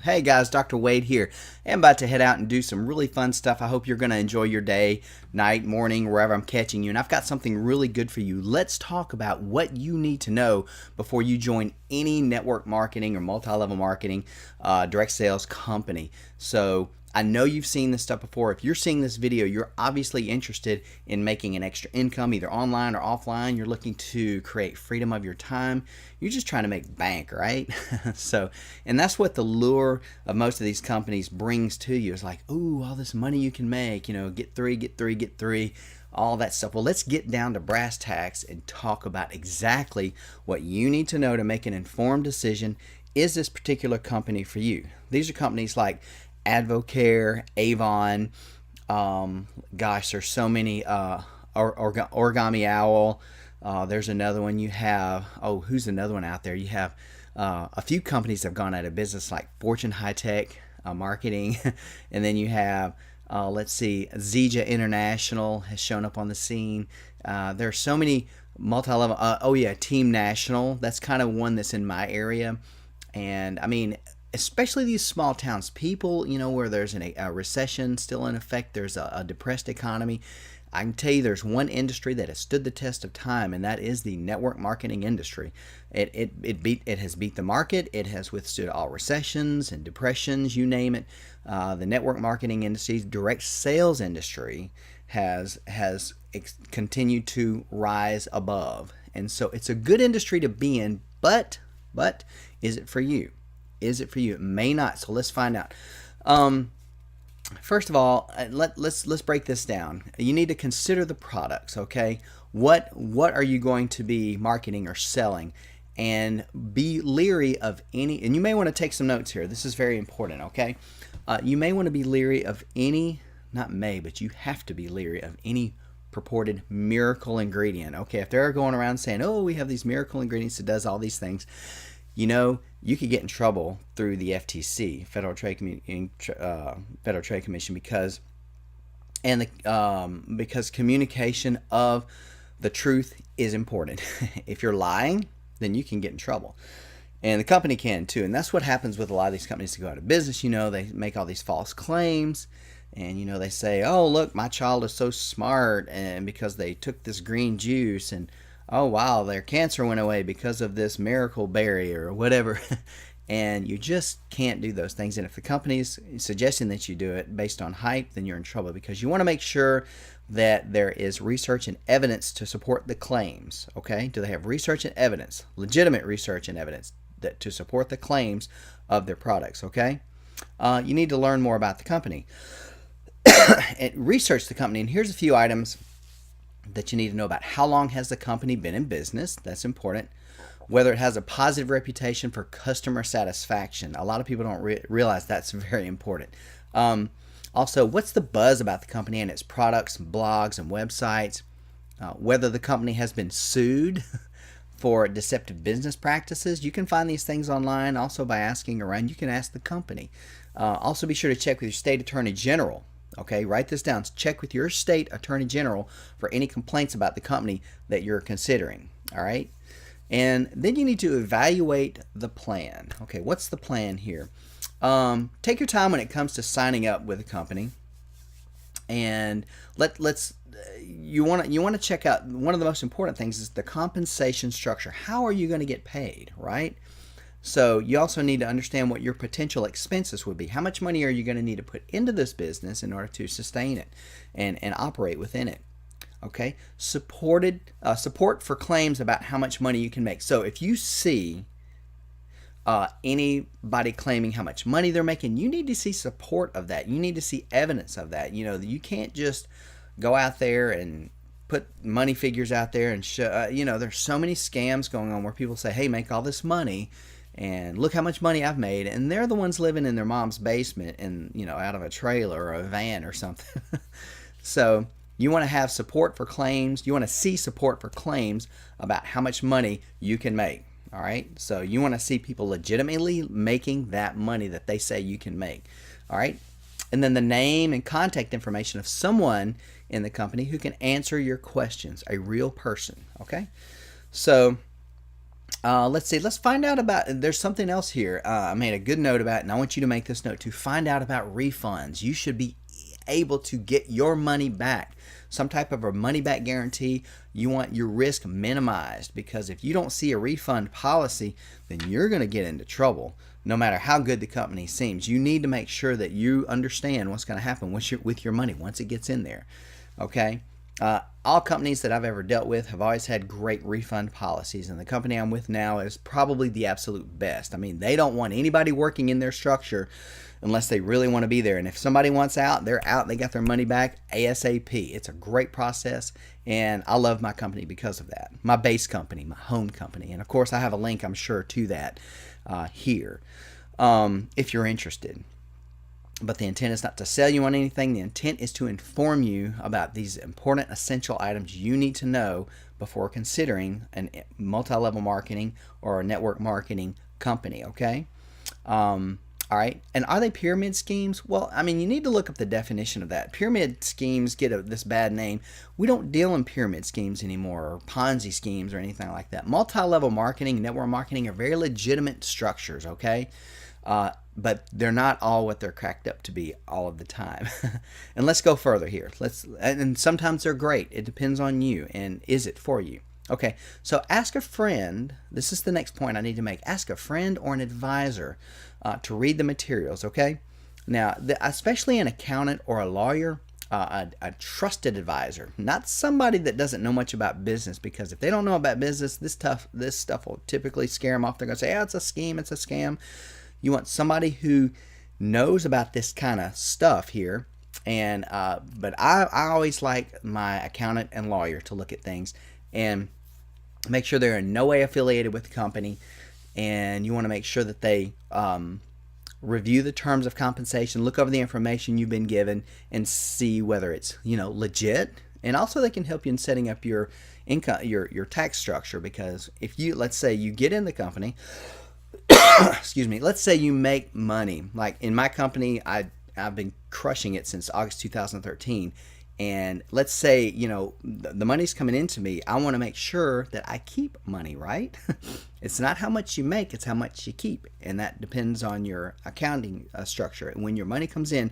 Hey guys, Dr. Wade here. I'm about to head out and do some really fun stuff. I hope you're going to enjoy your day, night, morning, wherever I'm catching you. And I've got something really good for you. Let's talk about what you need to know before you join any network marketing or multi-level marketing direct sales company. So I know you've seen this stuff before. If you're seeing this video, you're obviously interested in making an extra income, either online or offline. You're looking to create freedom of your time. You're just trying to make bank, right? And that's what the lure of most of these companies brings to you. It's like, ooh, all this money you can make, get three, all that stuff. Well, let's get down to brass tacks and talk about exactly what you need to know to make an informed decision. Is this particular company for you? These are companies like Advocare, Avon, gosh, there's so many, Origami Owl, there's another one you have, who's another one out there? You have a few companies that have gone out of business like Fortune High Tech Marketing, and then you have, let's see, Zija International has shown up on the scene. There are so many multi-level, Team National, that's kind of one that's in my area, and I mean, especially these small towns, people, where there's a recession still in effect, there's a depressed economy. I can tell you there's one industry that has stood the test of time, and that is the network marketing industry. It has beat the market. It has withstood all recessions and depressions, you name it. The network marketing industry, direct sales industry, has continued to rise above, and so it's a good industry to be in. But is it for you? Is it for you? It may not. So let's find out. First of all, let's break this down. You need to consider the products. Okay, what are you going to be marketing or selling, and be leery of any. And you may want to take some notes here. This is very important. Okay, you may want to be leery of any. Not may, but you have to be leery of any purported miracle ingredient. Okay, if they're going around saying, "Oh, we have these miracle ingredients that does all these things," you could get in trouble through the FTC, Federal Trade Commission, because communication of the truth is important. If you're lying, then you can get in trouble, and the company can too. And that's what happens with a lot of these companies that go out of business. They make all these false claims, and they say, "Oh, look, my child is so smart, and because they took this green juice, and oh wow, their cancer went away because of this miracle berry," or whatever. And you just can't do those things. And if the company's suggesting that you do it based on hype, then you're in trouble, because you want to make sure that there is research and evidence to support the claims. Okay, do they have research and evidence, legitimate research and evidence to support the claims of their products? Okay, you need to learn more about the company and research the company. And here's a few items that you need to know about. How long has the company been in business? That's important. Whether it has a positive reputation for customer satisfaction. A lot of people don't realize that's very important. Also, what's the buzz about the company and its products, blogs, and websites? Whether the company has been sued for deceptive business practices. You can find these things online also by asking around. You can ask the company. Also, be sure to check with your state attorney general. Okay, write this down. Check with your state attorney general for any complaints about the company that you're considering. All right, and then you need to evaluate the plan. Okay, what's the plan here? Take your time when it comes to signing up with a company, and you want to check out. One of the most important things is the compensation structure. How are you going to get paid, right? So you also need to understand what your potential expenses would be. How much money are you going to need to put into this business in order to sustain it and operate within it? Okay, support for claims about how much money you can make. So if you see anybody claiming how much money they're making, you need to see support of that. You need to see evidence of that. You can't just go out there and put money figures out there and show. There's so many scams going on where people say, "Hey, make all this money, and look how much money I've made," and they're the ones living in their mom's basement and out of a trailer or a van or something. So you want to have support for claims. You want to see support for claims about how much money you can make. All right, so you want to see people legitimately making that money that they say you can make. All right, and then the name and contact information of someone in the company who can answer your questions, a real person. Okay, so Let's see. Let's find out about. There's something else here. I made a good note about it, and I want you to make this note to find out about refunds. You should be able to get your money back. Some type of a money back guarantee. You want your risk minimized, because if you don't see a refund policy, then you're going to get into trouble. No matter how good the company seems, you need to make sure that you understand what's going to happen with your money once it gets in there. Okay. All companies that I've ever dealt with have always had great refund policies, and the company I'm with now is probably the absolute best. I mean, they don't want anybody working in their structure unless they really want to be there. And if somebody wants out, they're out. They got their money back ASAP. It's a great process, and I love my company because of that. My base company, my home company. And of course, I have a link, I'm sure, to that here if you're interested. But the intent is not to sell you on anything. The intent is to inform you about these important essential items you need to know before considering a multi-level marketing or a network marketing company, okay? All right. And are they pyramid schemes? Well, I mean, you need to look up the definition of that. Pyramid schemes get this bad name. We don't deal in pyramid schemes anymore, or Ponzi schemes or anything like that. Multi-level marketing, network marketing are very legitimate structures, okay? But they're not all what they're cracked up to be all of the time. And let's go further here. And sometimes they're great. It depends on you, and is it for you? Okay, so ask a friend. This is the next point I need to make. Ask a friend or an advisor to read the materials, okay? Now, especially an accountant or a lawyer, a trusted advisor, not somebody that doesn't know much about business, because if they don't know about business, this stuff will typically scare them off. They're going to say, oh, it's a scheme, it's a scam. You want somebody who knows about this kind of stuff here. And but I always like my accountant and lawyer to look at things and make sure they're in no way affiliated with the company. And you want to make sure that they review the terms of compensation, look over the information you've been given, and see whether it's legit. And also they can help you in setting up your income, your tax structure, because if let's say you get in the company. Excuse me, let's say you make money. Like in my company, I've been crushing it since August 2013. And let's say, the money's coming into me. I want to make sure that I keep money, right? It's not how much you make, it's how much you keep. And that depends on your accounting structure. And when your money comes in,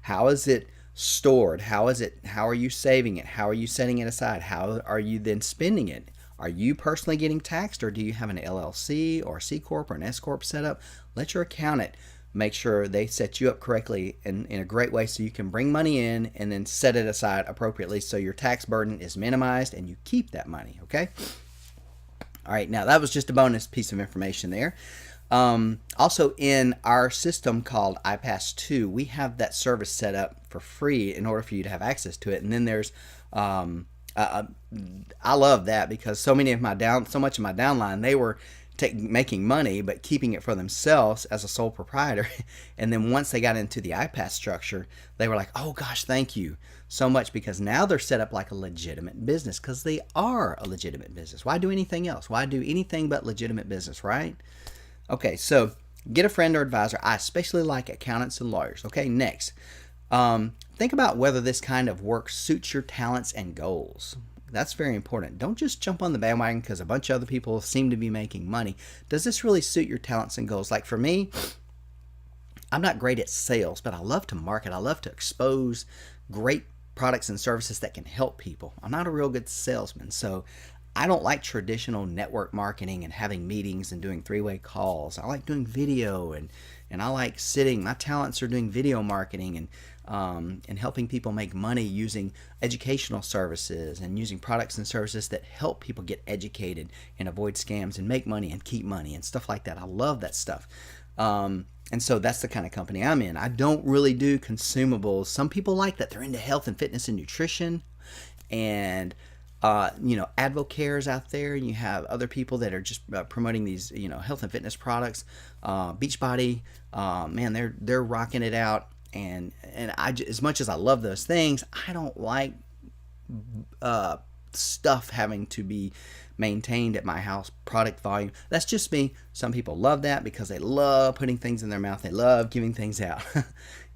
how is it stored? How are you saving it? How are you setting it aside? How are you then spending it? Are you personally getting taxed, or do you have an LLC or a C Corp or an S Corp set up? Let your accountant make sure they set you up correctly and in a great way so you can bring money in and then set it aside appropriately so your tax burden is minimized and you keep that money, okay? All right, now that was just a bonus piece of information there. Also, in our system called iPass2, we have that service set up for free in order for you to have access to it. And then there's I love that, because so much of my downline, they were making money but keeping it for themselves as a sole proprietor. And then once they got into the iPass structure, they were like, oh gosh, thank you so much, because now they're set up like a legitimate business, because they are a legitimate business. Why do anything else? Why do anything but legitimate business, right? Okay, so get a friend or advisor. I especially like accountants and lawyers. Okay, next. Think about whether this kind of work suits your talents and goals. That's very important. Don't just jump on the bandwagon because a bunch of other people seem to be making money. Does this really suit your talents and goals? Like for me, I'm not great at sales, but I love to market. I love to expose great products and services that can help people. I'm not a real good salesman, so I don't like traditional network marketing and having meetings and doing three-way calls. I like doing video and I like sitting. My talents are doing video marketing and helping people make money using educational services and using products and services that help people get educated and avoid scams and make money and keep money and stuff like that. I love that stuff. And so that's the kind of company I'm in. I don't really do consumables. Some people like that. They're into health and fitness and nutrition, and Advocares out there. You have other people that are just promoting these, health and fitness products. Beachbody, man, they're rocking it out. And as much as I love those things, I don't like stuff having to be maintained at my house, product volume. That's just me. Some people love that because they love putting things in their mouth. They love giving things out.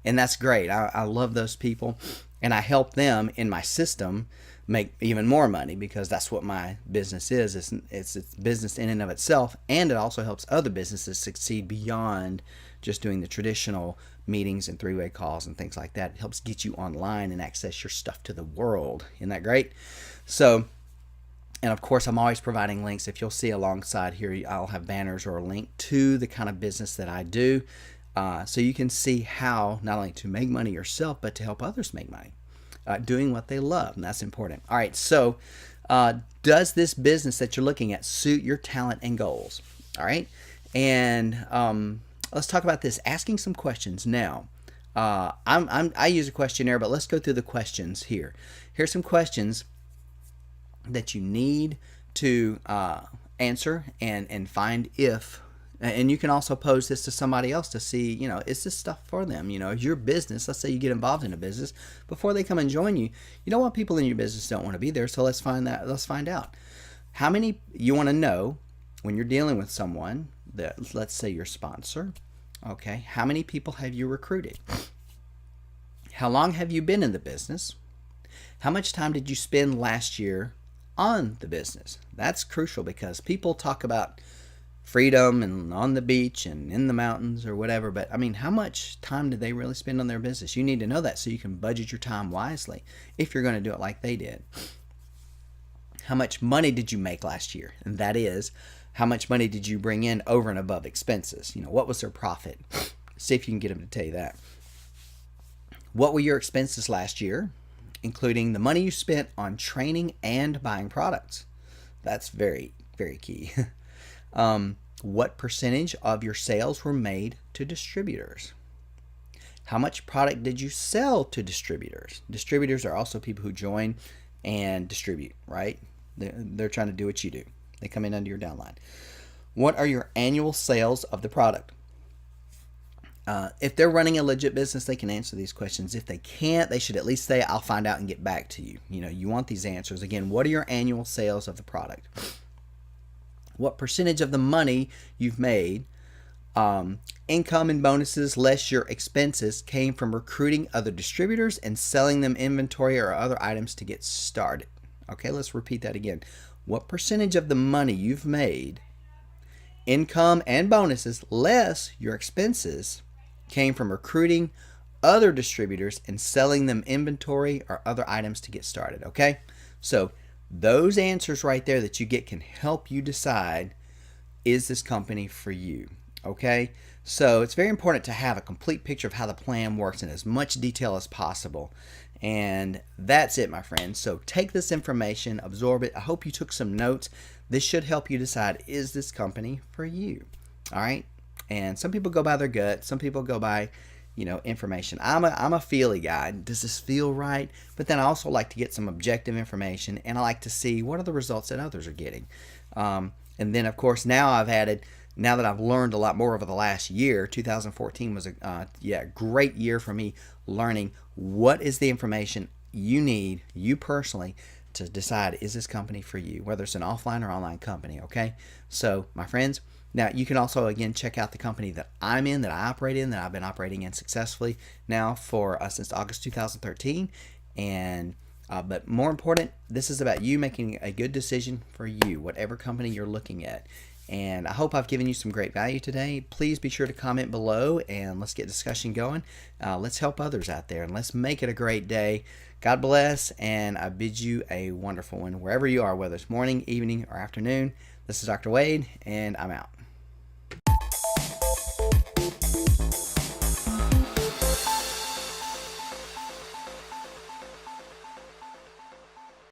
And that's great. I love those people, and I help them in my system make even more money, because that's what my business is. It's business in and of itself, and it also helps other businesses succeed beyond just doing the traditional meetings and three-way calls and things like that. It helps get you online and access your stuff to the world. Isn't that great? So, and of course, I'm always providing links. If you'll see alongside here, I'll have banners or a link to the kind of business that I do, so you can see how not only to make money yourself, but to help others make money, doing what they love, and that's important. All right, so does this business that you're looking at suit your talent and goals? All right, and let's talk about this. Asking some questions now. I use a questionnaire, but let's go through the questions here. Here's some questions that you need to answer and find if, and you can also pose this to somebody else to see, is this stuff for them? Your business, let's say you get involved in a business, before they come and join you, you don't want people in your business don't want to be there. So let's find out how many you want to know when you're dealing with someone that, let's say your sponsor. Okay, how many people have you recruited? How long have you been in the business? How much time did you spend last year on the business? That's crucial, because people talk about freedom and on the beach and in the mountains or whatever, but I mean, how much time did they really spend on their business? You need to know that so you can budget your time wisely if you're going to do it like they did. How much money did you make last year? And that is, how much money did you bring in over and above expenses? What was their profit? See if you can get them to tell you that. What were your expenses last year, including the money you spent on training and buying products? That's very, very key. What percentage of your sales were made to distributors? How much product did you sell to distributors? Distributors are also people who join and distribute, right? They're trying to do what you do. They come in under your downline. What are your annual sales of the product? If they're running a legit business, they can answer these questions. If they can't, they should at least say, I'll find out and get back to you. You want these answers. Again, what are your annual sales of the product? What percentage of the money you've made, income and bonuses less your expenses, came from recruiting other distributors and selling them inventory or other items to get started? Okay, let's repeat that again. What percentage of the money you've made, income and bonuses less your expenses, came from recruiting other distributors and selling them inventory or other items to get started? Okay, so those answers right there that you get can help you decide, is this company for you? Okay, so it's very important to have a complete picture of how the plan works in as much detail as possible. And that's it, my friends. So take this information, absorb it. I hope you took some notes. This should help you decide, is this company for you? All right, and some people go by their gut, some people go by information. I'm a feely guy. Does this feel right? But then I also like to get some objective information, and I like to see what are the results that others are getting. And then, of course, now that I've learned a lot more over the last year, 2014 was a great year for me, learning what is the information you need, you personally, to decide, is this company for you, whether it's an offline or online company. Okay, so my friends, now you can also again check out the company that I'm in, that I operate in, that I've been operating in successfully now for since August 2013. And but more important, this is about you making a good decision for you, whatever company you're looking at. And I hope I've given you some great value today. Please be sure to comment below and let's get discussion going. Let's help others out there and let's make it a great day. God bless, and I bid you a wonderful one wherever you are, whether it's morning, evening, or afternoon. This is Dr. Wade, and I'm out.